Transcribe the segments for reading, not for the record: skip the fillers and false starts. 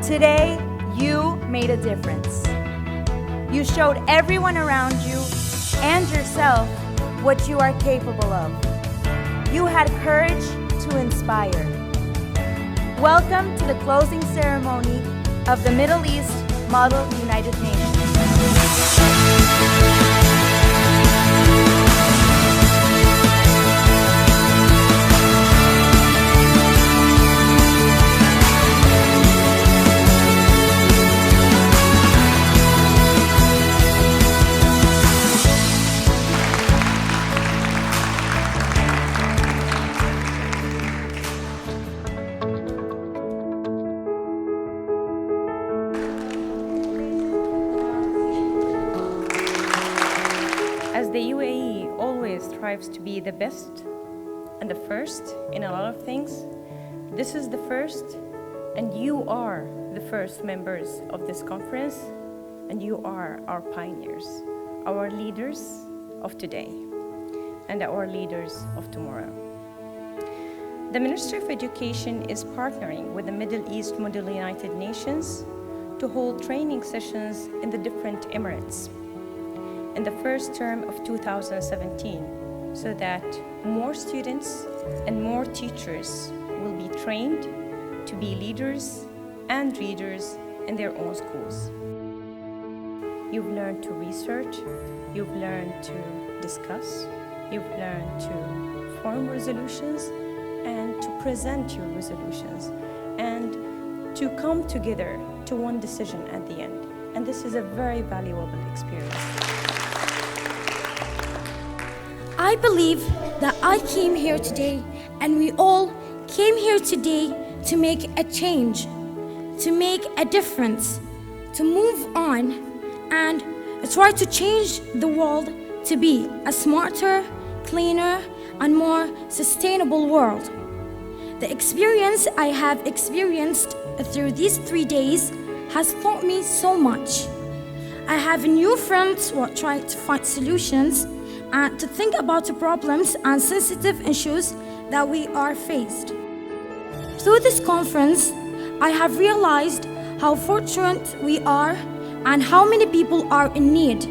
Today, you made a difference. You showed everyone around you and yourself what you are capable of. You had courage to inspire. Welcome to the closing ceremony of the Middle East Model United Nations. As the UAE always strives to be the best and the first in a lot of things, this is the first, and you are the first members of this conference, and you are our pioneers, our leaders of today, and our leaders of tomorrow. The Ministry of Education is partnering with the Middle East Model United Nations to hold training sessions in the different Emirates in the first term of 2017, so that more students and more teachers will be trained to be leaders and readers in their own schools. You've learned to research, you've learned to discuss, you've learned to form resolutions and to present your resolutions and to come together to one decision at the end. And this is a very valuable experience. I believe that I came here today, and we all came here today to make a change, to make a difference, to move on and try to change the world to be a smarter, cleaner, and more sustainable world. The experience I have experienced through these 3 days has taught me so much. I have new friends who are trying to find solutions and to think about the problems and sensitive issues that we are faced. Through this conference, I have realized how fortunate we are and how many people are in need.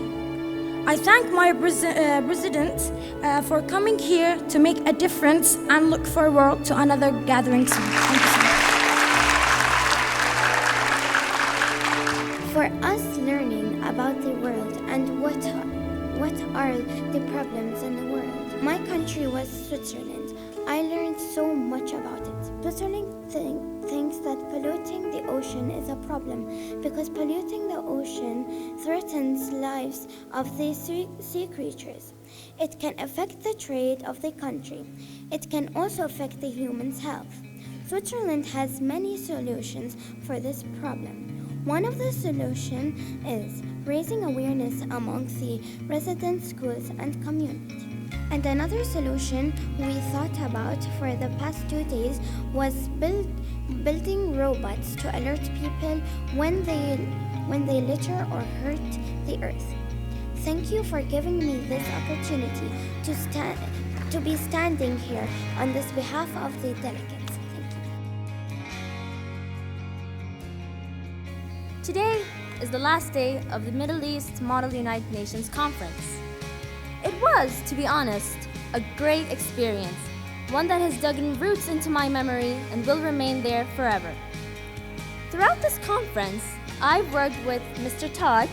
I thank my president for coming here to make a difference and look forward to another gathering soon. Thank you so much. For us learning about the world and what are the problems in the world. My country was Switzerland. I learned so much about it. Switzerland thinks that polluting the ocean is a problem because polluting the ocean threatens lives of the sea creatures. It can affect the trade of the country. It can also affect the human's health. Switzerland has many solutions for this problem. One of the solutions is raising awareness amongst the residents, schools, and community. And another solution we thought about for the past 2 days was building robots to alert people when they litter or hurt the earth. Thank you for giving me this opportunity to be standing here on this behalf of the delegates. Today is the last day of the Middle East Model United Nations Conference. It was, to be honest, a great experience, one that has dug roots into my memory and will remain there forever. Throughout this conference, I've worked with Mr. Todd,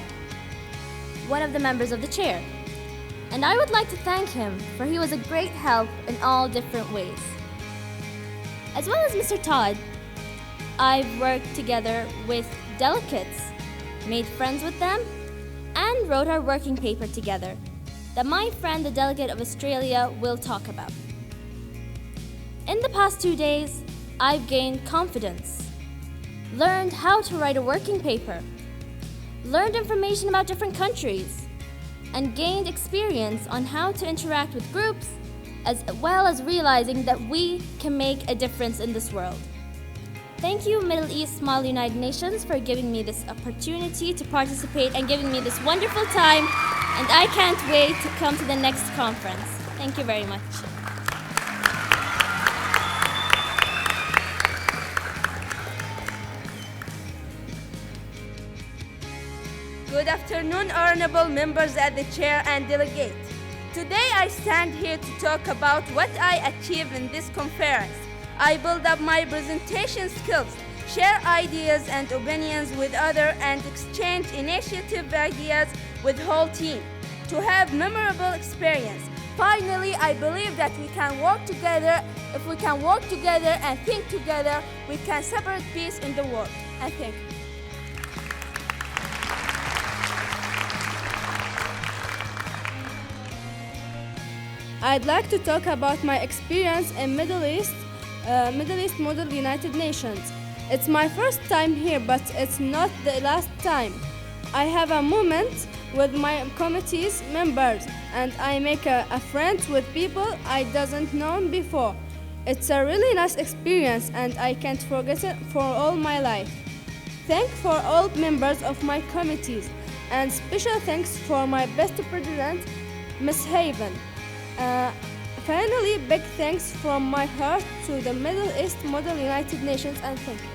one of the members of the chair, and I would like to thank him for he was a great help in all different ways. As well as Mr. Todd, I've worked together with delegates, made friends with them, and wrote our working paper together that my friend, the delegate of Australia, will talk about. In the past 2 days, I've gained confidence, learned how to write a working paper, learned information about different countries, and gained experience on how to interact with groups, as well as realizing that we can make a difference in this world. Thank you, Middle East Model United Nations, for giving me this opportunity to participate and giving me this wonderful time, and I can't wait to come to the next conference. Thank you very much. Good afternoon, honorable members at the chair and delegate. Today I stand here to talk about what I achieved in this conference. I build up my presentation skills, share ideas and opinions with others, and exchange initiative ideas with whole team to have memorable experience. Finally, I believe that we can work together. If we can work together and think together, we can separate peace in the world. And thank you. I'd like to talk about my experience in Middle East Model United Nations. It's my first time here, but it's not the last time. I have a moment with my committee's members, and I make a friend with people I doesn't know before. It's a really nice experience, and I can't forget it for all my life. Thanks for all members of my committees, and special thanks for my best president, Miss Haven. Finally, big thanks from my heart to the Middle East Model United Nations, and thank you.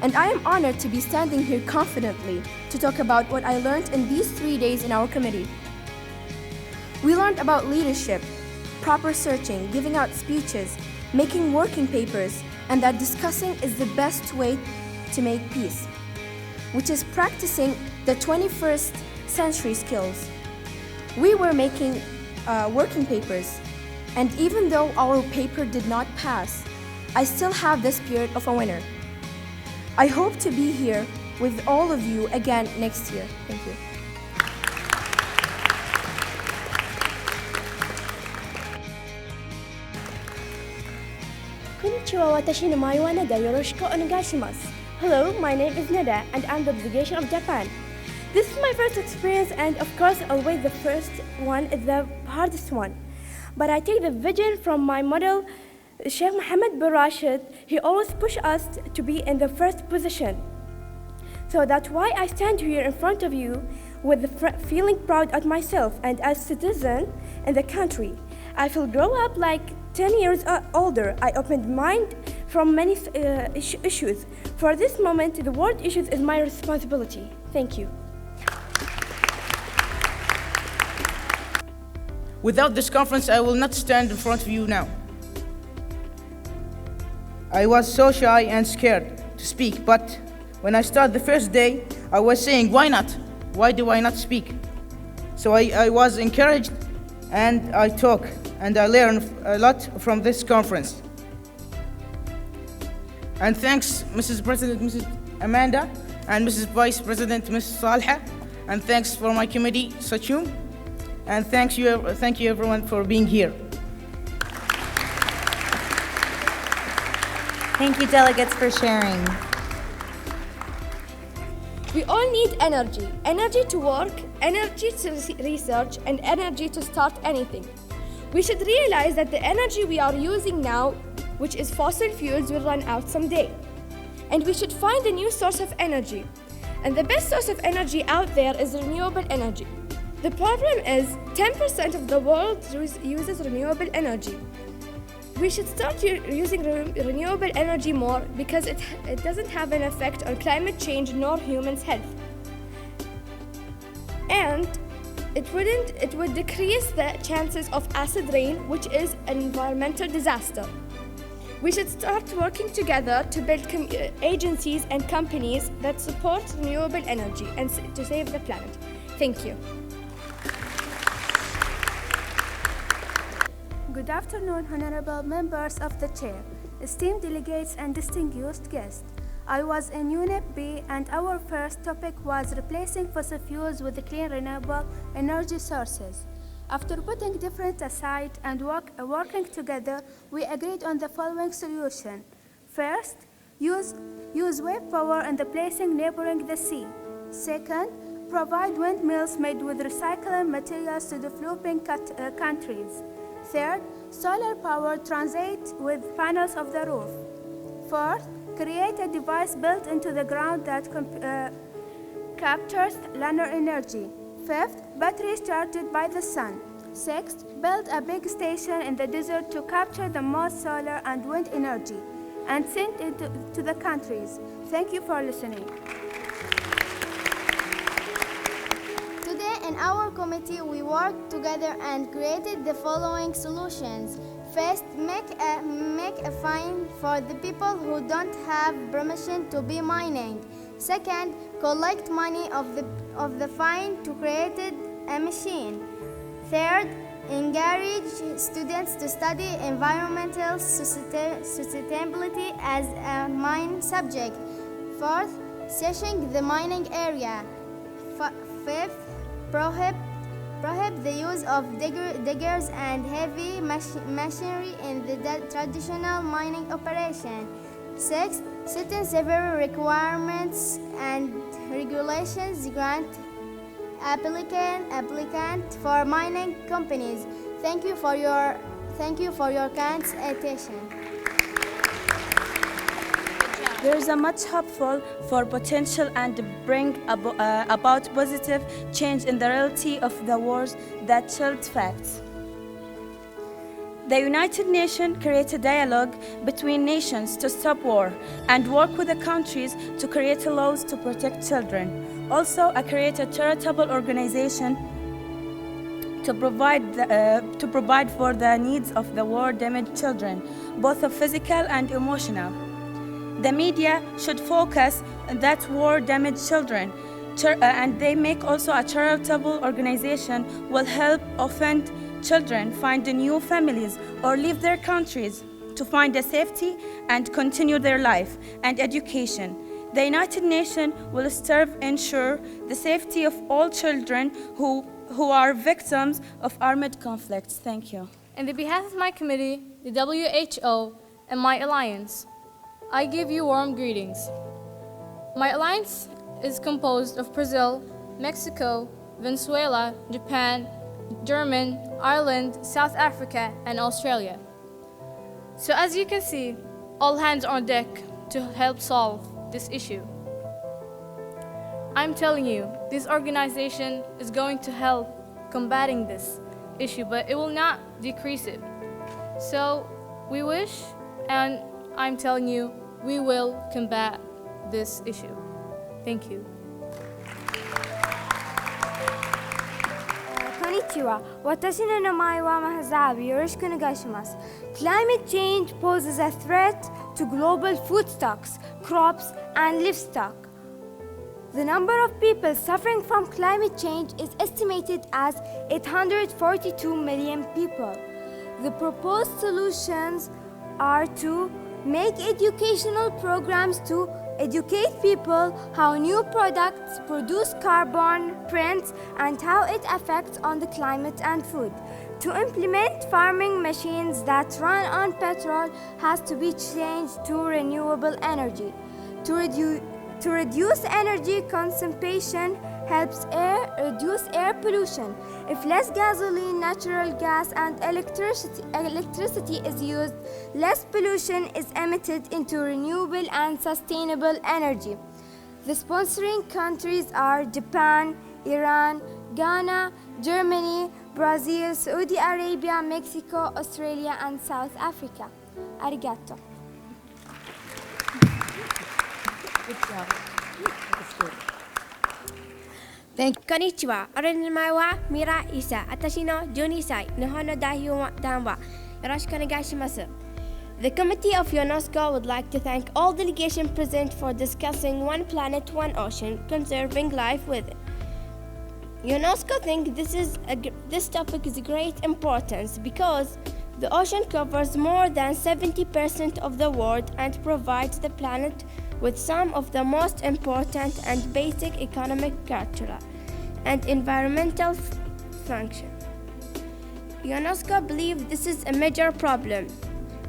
And I am honored to be standing here confidently to talk about what I learned in these 3 days in our committee. We learned about leadership, proper searching, giving out speeches, making working papers, and that discussing is the best way to make peace, which is practicing the 21st century skills. We were making working papers, and even though our paper did not pass, I still have the spirit of a winner. I hope to be here with all of you again next year. Thank you. こんにちは、私の名前はNeda。よろしくお願いします。Hello, my name is Neda, and I'm the delegation of Japan. This is my first experience, and of course, always the first one is the hardest one. But I take the vision from my model, Sheikh Mohammed bin Rashid. He always pushed us to be in the first position. So that's why I stand here in front of you with feeling proud of myself and as citizen in the country. I feel grow up like 10 years older. I opened mind from many issues. For this moment, the world issues is my responsibility. Thank you. Without this conference, I will not stand in front of you now. I was so shy and scared to speak, but when I started the first day, I was saying, why not? Why do I not speak? So I was encouraged, and I talk, and I learned a lot from this conference. And thanks, Mrs. President, Mrs. Amanda, and Mrs. Vice President, Mrs. Salha, and thanks for my committee, Sachum, and thank you everyone for being here. Thank you, delegates, for sharing. We all need energy. Energy to work, energy to research, and energy to start anything. We should realize that the energy we are using now, which is fossil fuels, will run out someday. And we should find a new source of energy. And the best source of energy out there is renewable energy. The problem is 10% of the world uses renewable energy. We should start using renewable energy more because it doesn't have an effect on climate change nor humans' health. And it would decrease the chances of acid rain, which is an environmental disaster. We should start working together to build agencies and companies that support renewable energy and to save the planet. Thank you. Good afternoon, honorable members of the chair, esteemed delegates and distinguished guests. I was in Unit B, and our first topic was replacing fossil fuels with clean renewable energy sources. After putting different aside and working together, we agreed on the following solution. First, use wave power in the places neighboring the sea. Second, provide windmills made with recycled materials to developing countries. Third, solar power transit with panels of the roof. Fourth, create a device built into the ground that captures lunar energy. Fifth, batteries charged by the sun. Sixth, build a big station in the desert to capture the most solar and wind energy. and sent it to the countries. Thank you for listening. Today in our committee, we worked together and created the following solutions. First, make a fine for the people who don't have permission to be mining. Second, collect money of the fine to create a machine. Third, encourage students to study environmental sustainability as a main subject. Fourth, searching the mining area. Fifth, prohibit the use of diggers and heavy machinery in the traditional mining operation. Sixth, setting severe requirements and regulations grant applicant for mining companies. Thank you for your kind attention. There is a much hopeful for potential and bring about positive change in the reality of the wars that chilled facts. The United Nations create a dialogue between nations to stop war and work with the countries to create laws to protect children. Also, create a charitable organization to provide for the needs of the war-damaged children, both of physical and emotional. The media should focus on that war-damaged children, and they make also a charitable organization will help orphaned children find new families or leave their countries to find a safety and continue their life and education. The United Nations will strive to ensure the safety of all children who are victims of armed conflicts. Thank you. On the behalf of my committee, the WHO, and my alliance, I give you warm greetings. My alliance is composed of Brazil, Mexico, Venezuela, Japan, Germany, Ireland, South Africa, and Australia. So as you can see, all hands on deck to help solve this issue. I'm telling you, this organization is going to help combating this issue, but it will not decrease it. So we wish, and I'm telling you, we will combat this issue. Thank you. Konnichiwa. Watashi no namae wa Mahazabi. Yoroshiku onegaishimasu. Climate change poses a threat to global food stocks, crops, and livestock. The number of people suffering from climate change is estimated as 842 million people. The proposed solutions are to make educational programs to educate people how new products produce carbon prints and how it affects on the climate and food. To implement farming machines that run on petrol has to be changed to renewable energy. To reduce energy consumption helps reduce air pollution. If less gasoline, natural gas, and electricity is used, less pollution is emitted into renewable and sustainable energy. The sponsoring countries are Japan, Iran, Ghana, Germany, Brazil, Saudi Arabia, Mexico, Australia, and South Africa. Arigato. Good job. That's good. Konnichiwa. Oranimai wa Mira Isa. Atashi no 12 sai. Nihon no dan wa yoroshiku onegaishimasu. The Committee of UNESCO would like to thank all delegations present for discussing One Planet, One Ocean, conserving life within. UNESCO thinks this topic is of great importance because the ocean covers more than 70% of the world and provides the planet with some of the most important and basic economic, cultural, and environmental functions. UNESCO believes this is a major problem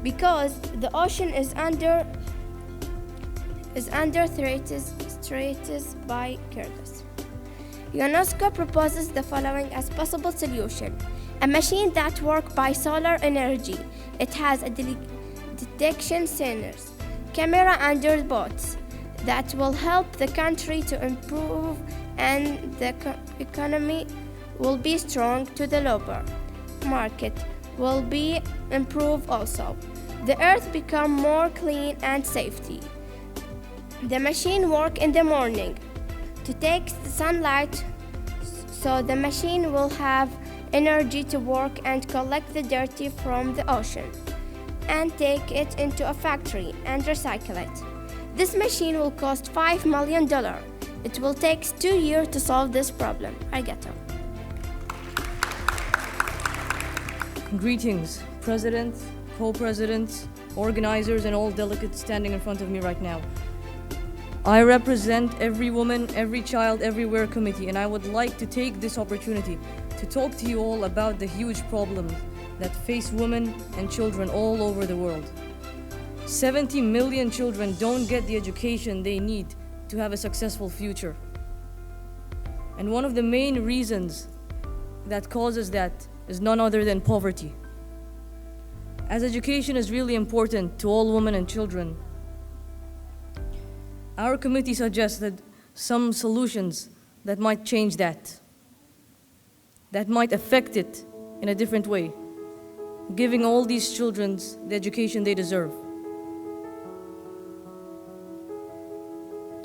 because the ocean is under threat by currents. UNESCO proposes the following as possible solution: a machine that works by solar energy. It has a detection sensors, camera under boats that will help the country to improve, and the economy will be strong to the labor market will be improved also. The earth become more clean and safety. The machine work in the morning to take the sunlight, so the machine will have energy to work and collect the dirty from the ocean and take it into a factory and recycle it. This machine will cost $5 million. It will take 2 years to solve this problem. Arigato. Greetings, presidents, co-presidents, organizers, and all delegates standing in front of me right now. I represent every woman, every child, everywhere committee, and I would like to take this opportunity to talk to you all about the huge problems that face women and children all over the world. 70 million children don't get the education they need to have a successful future. And one of the main reasons that causes that is none other than poverty. As education is really important to all women and children, our committee suggested some solutions that might change that might affect it in a different way, giving all these children the education they deserve.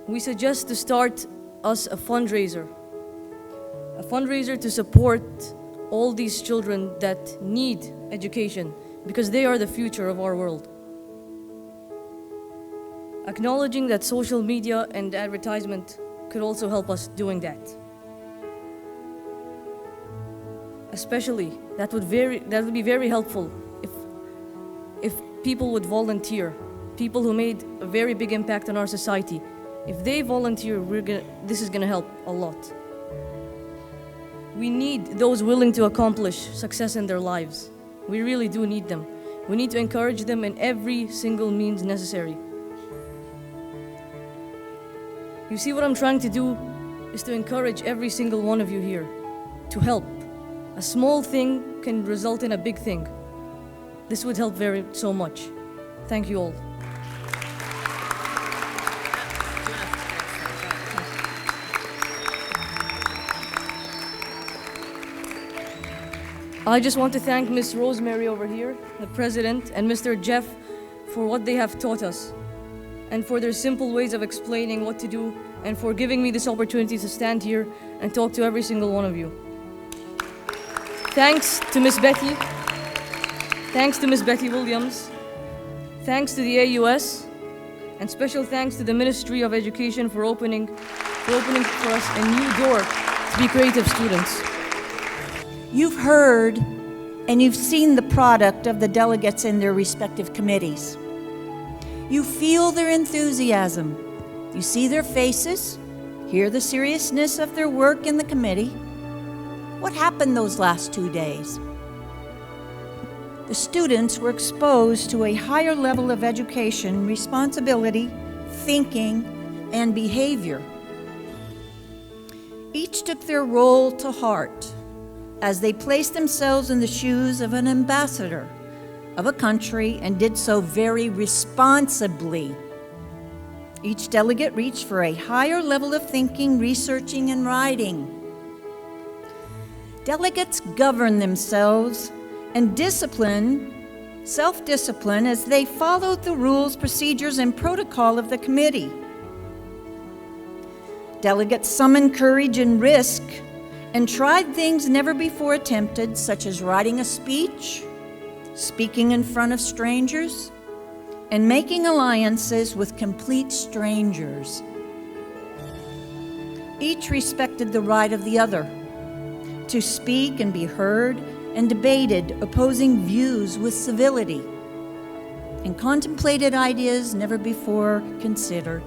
We suggest to start us a fundraiser to support all these children that need education, because they are the future of our world. Acknowledging that social media and advertisement could also help us doing that. Especially, that would be very helpful if people would volunteer, people who made a very big impact on our society. If they volunteer, this is gonna help a lot. We need those willing to accomplish success in their lives. We really do need them. We need to encourage them in every single means necessary. You see, what I'm trying to do is to encourage every single one of you here to help. A small thing can result in a big thing. This would help so much. Thank you all. I just want to thank Ms. Rosemary over here, the president, and Mr. Jeff for what they have taught us, and for their simple ways of explaining what to do, and for giving me this opportunity to stand here and talk to every single one of you. Thanks to Ms. Betty. Thanks to Ms. Betty Williams. Thanks to the AUS, and special thanks to the Ministry of Education for opening for us a new door to be creative students. You've heard and you've seen the product of the delegates in their respective committees. You feel their enthusiasm. You see their faces, hear the seriousness of their work in the committee. What happened those last 2 days? The students were exposed to a higher level of education, responsibility, thinking, and behavior. Each took their role to heart as they placed themselves in the shoes of an ambassador of a country and did so very responsibly. Each delegate reached for a higher level of thinking, researching, and writing. Delegates govern themselves and self-discipline as they followed the rules, procedures, and protocol of the committee. Delegates summoned courage and risk and tried things never before attempted, such as writing a speech, speaking in front of strangers, and making alliances with complete strangers. Each respected the right of the other to speak and be heard, and debated opposing views with civility, and contemplated ideas never before considered.